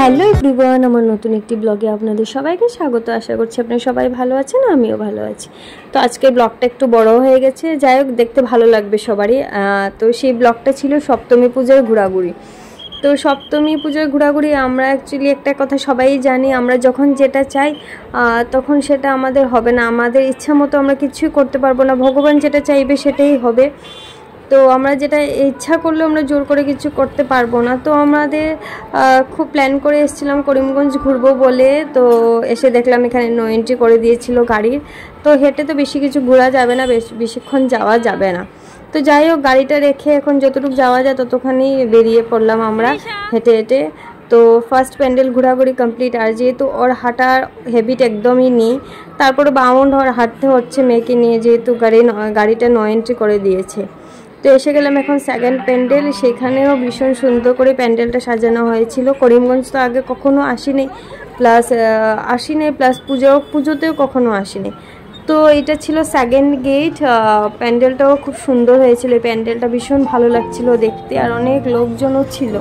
Hello everyone, আমার নতুন একটি ব্লগে আপনাদের সবাইকে স্বাগত। আশা করছি আপনারা সবাই ভালো আছেন, আমিও ভালো আছি। তো আজকে ব্লগটা একটু বড় হয়ে গেছে, যাই হোক দেখতে ভালো লাগবে সবারই। তো সেই ব্লগটা ছিল সপ্তমী পূজার ঘোরাঘুরি। তো সপ্তমী পুজোর ঘোরাঘুরি আমরা অ্যাকচুয়ালি একটা কথা সবাই জানি, আমরা যখন যেটা চাই তখন সেটা আমাদের হবে না, আমাদের ইচ্ছা মতো আমরা কিছুই করতে পারবো না। ভগবান যেটা চাইবে সেটাই হবে। তো আমরা যেটা ইচ্ছা করলে আমরা জোর করে কিছু করতে পারবো না। তো আমাদের খুব প্ল্যান করে এসেছিলাম করিমগঞ্জ ঘুরবো বলে। তো এসে দেখলাম এখানে নো এন্ট্রি করে দিয়েছিল গাড়ির। তো হেঁটে তো বেশি কিছু ঘোরা যাবে না, বেশিক্ষণ যাওয়া যাবে না। তো যাই হোক, গাড়িটা রেখে এখন যতটুকু যাওয়া যায় ততখানি বেরিয়ে পড়লাম আমরা হেঁটে হেঁটে। তো ফার্স্ট প্যান্ডেল ঘোরাঘুরি কমপ্লিট। আর যেহেতু ওর হাঁটার হ্যাবিট একদমই নেই, তারপরে বাউন্ড হাঁটতে হচ্ছে মেয়েকে নিয়ে, যেহেতু গাড়িটা নো এন্ট্রি করে দিয়েছে। তো এসে গেলাম এখন সেকেন্ড প্যান্ডেল। সেখানেও ভীষণ সুন্দর করে প্যান্ডেলটা সাজানো হয়েছিল। করিমগঞ্জ তো আগে কখনো আসিনি, প্লাস পুজোতেও কখনো আসিনি। তো এটা ছিল সেকেন্ড গেট। প্যান্ডেলটাও খুব সুন্দর হয়েছিল, এই প্যান্ডেলটা ভীষণ ভালো লাগছিল দেখতে, আর অনেক লোকজনও ছিল।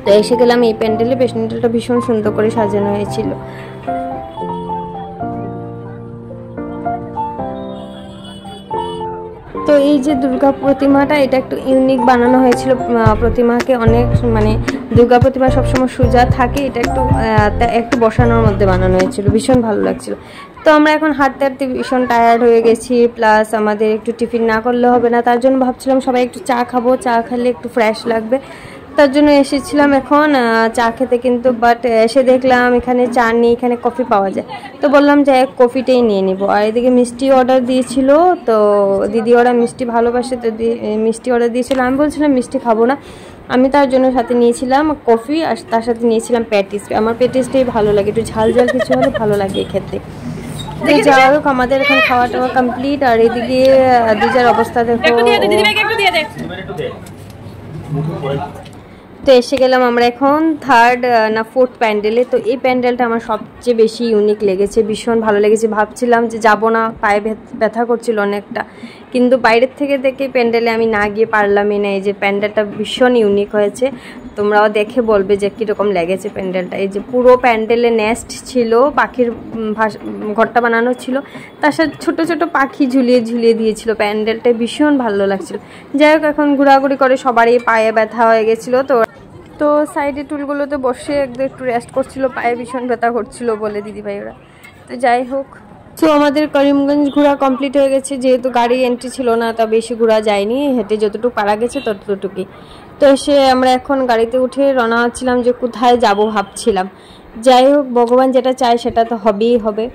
তো এসে গেলাম এই প্যান্ডেলটা ভীষণ সুন্দর করে সাজানো হয়েছিল। তো এই যে দুর্গা প্রতিমাটা, এটা একটু ইউনিক বানানো হয়েছিল। প্রতিমাকে অনেক দুর্গা প্রতিমা সবসময় সোজা থাকে, এটা একটু বসানোর মধ্যে বানানো হয়েছিল, ভীষণ ভালো লাগছিল। তো আমরা এখন হাঁটতে হাঁটতে ভীষণ টায়ার্ড হয়ে গেছি, প্লাস আমাদের একটু টিফিন না করলে হবে না। তার জন্য ভাবছিলাম সবাই একটু চা খাবো, চা খেলে একটু ফ্রেশ লাগবে। তার জন্য এসেছিলাম এখন চা খেতে, কিন্তু বাট এসে দেখলাম এখানে চা নেই, এখানে কফি পাওয়া যায়। তো বললাম যে কফিটাই নিয়ে নিব। আর এদিকে মিষ্টি অর্ডার দিয়েছিল, তো দিদি ওরা মিষ্টি ভালোবাসে, তো মিষ্টি অর্ডার দিয়েছিল। আমি বলছিলাম মিষ্টি খাবো না, আমি তার জন্য সাথে নিয়েছিলাম কফি, আর তার সাথে নিয়েছিলাম প্যাটিস। আমার প্যাটিসটাই ভালো লাগে, একটু ঝাল ঝাল কিছু হলে ভালো লাগে খেতে। তো যাই হোক, আমাদের এখন খাওয়া টাওয়া কমপ্লিট। আর এদিকে দিজার অবস্থা দেখো। তো এসে গেলাম আমরা এখন থার্ড না ফোর্থ প্যান্ডেলে। তো এই প্যান্ডেলটা আমার সবচেয়ে বেশি ইউনিক লেগেছে, ভীষণ ভালো লেগেছে। ভাবছিলাম যে যাব না, পায়ে ব্যথা করছিল অনেকটা, কিন্তু বাইরের থেকে দেখে প্যান্ডেলে আমি না গিয়ে পারলামই না। এই যে প্যান্ডেলটা ভীষণ ইউনিক হয়েছে, তোমরাও দেখে বলবে যে কীরকম লেগেছে প্যান্ডেলটা। এই যে পুরো প্যান্ডেলে নেস্ট ছিল, পাখির ঘরটা বানানো ছিল, তার সাথে ছোটো ছোটো পাখি ঝুলিয়ে ঝুলিয়ে দিয়েছিল। প্যান্ডেলটা ভীষণ ভালো লাগছিল। যাই হোক, এখন ঘোরাঘুরি করে সবারই পায়ে ব্যথা হয়ে গেছিলো। তো সাইডে টুলগুলোতে বসে একটু রেস্ট করছিল, পায়ে ভীষণ ব্যথা করছিল বলে দিদিভাই ওরা। তো যাই হোক, তো আমাদের করিমগঞ্জ ঘোরা কমপ্লিট হয়ে গেছে। যেহেতু গাড়ি এন্ট্রি ছিল না, তা বেশি ঘোরা যায়নি, হেঁটে যতটুকু পারা গেছে ততটুকুই। তো এসে আমরা এখন গাড়িতে উঠে রওনা হচ্ছিলাম যে কোথায় যাব ভাবছিলাম। যাই হোক, ভগবান যেটা চায় সেটা তো হবেই হবে,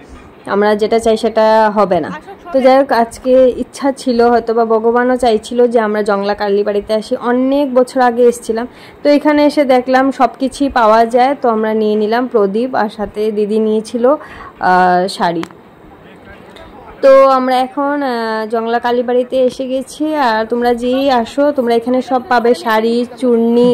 আমরা যেটা চাই সেটা হবে না। তো যাই হোক, আজকে ইচ্ছা ছিল, হয়তো বা ভগবানও চাইছিল যে আমরা জংলা কালীবাড়িতে আসি। অনেক বছর আগে এসেছিলাম, তো এখানে এসে দেখলাম সব কিছুই পাওয়া যায়। তো আমরা নিয়ে নিলাম প্রদীপ, আর সাথে দিদি নিয়েছিল শাড়ি। তো আমরা এখন জংলা কালীবাড়িতে এসে গেছি। আর তোমরা যেই আসো, তোমরা এখানে সব পাবে, শাড়ি, চূর্ণি,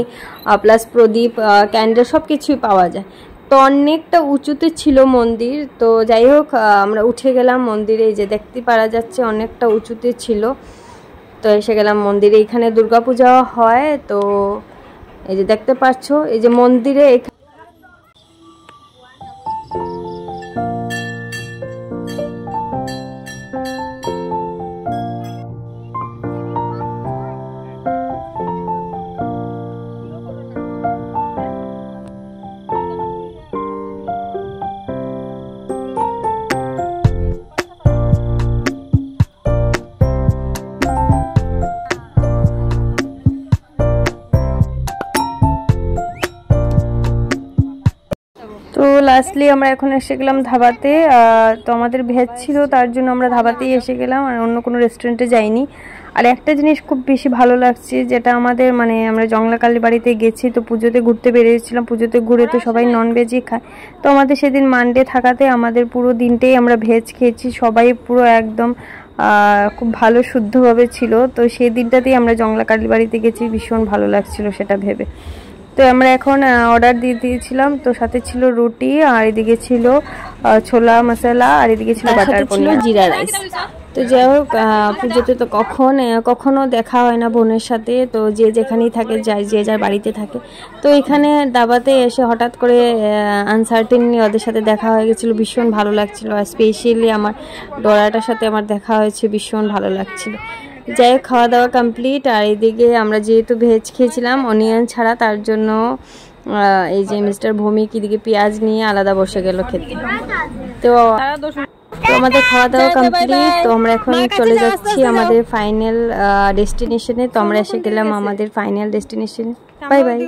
প্লাস প্রদীপ, ক্যান্ডেল, সব কিছুই পাওয়া যায়। তো অনেকটা উঁচুতে ছিল মন্দির। তো যাই হোক, আমরা উঠে গেলাম মন্দিরে, এই যে দেখতে পারা যাচ্ছে অনেকটা উঁচুতে ছিল। তো এসে গেলাম মন্দিরে, এখানে দুর্গাপূজা হয়। তো এই যে দেখতে পাচ্ছ, এই যে মন্দিরে লাস্টলি আমরা এখন এসে গেলাম ধাবাতে। তো আমাদের ভেজ ছিল, তার জন্য আমরা ধাবাতেই এসে গেলাম, আর অন্য কোনো রেস্টুরেন্টে যাইনি। আর একটা জিনিস খুব বেশি ভালো লাগছে, যেটা আমাদের আমরা জংলা কালীবাড়িতে গেছি, তো পুজোতে ঘুরতে বেরিয়েছিলাম, পুজোতে ঘুরে তো সবাই ননভেজই খায়। তো আমাদের সেদিন মানডে থাকাতে আমাদের পুরো দিনটাই আমরা ভেজ খেয়েছি, সবাই পুরো একদম খুব ভালো শুদ্ধভাবে ছিল। তো সেই দিনটাতেই আমরা জংলা কালীবাড়িতে গেছি, ভীষণ ভালো লাগছিল সেটা ভেবে। তো আমরা এখন অর্ডার দিয়ে দিয়েছিলাম। তো সাথে ছিল রুটি, আর এদিকে ছিল ছোলা মশলা, আর এদিকে ছিল বাটার পনির, জিরা রাইস। তো তো যাই হোক পুজোতে তো কখনো দেখা হয় না বোনের সাথে, তো যে যেখানেই থাকে যে যার বাড়িতে থাকে। তো এখানে দাবাতে এসে হঠাৎ করে আনসার্টেনলি ওদের সাথে দেখা হয়ে গেছিলো, ভীষণ ভালো লাগছিলো। আর স্পেশালি আমার ডরাটার সাথে আমার দেখা হয়েছে, ভীষণ ভালো লাগছিলো। যাই হোক খাওয়া দাওয়া কমপ্লিট। আর এইদিকে আমরা যেহেতু ভেজ খেয়েছিলাম অনিয়ন ছাড়া, তার জন্য এই যে মিস্টার ভৌমিক এদিকে পেঁয়াজ নিয়ে আলাদা বসে গেল খেতে। তো আমাদের খাওয়া দাওয়া কমপ্লিট। তো আমরা এখন চলে যাচ্ছি আমাদের ফাইনাল ডেস্টিনেশনে। তো আমরা এসে গেলাম আমাদের ফাইনাল ডেস্টিনেশনে। Bye bye.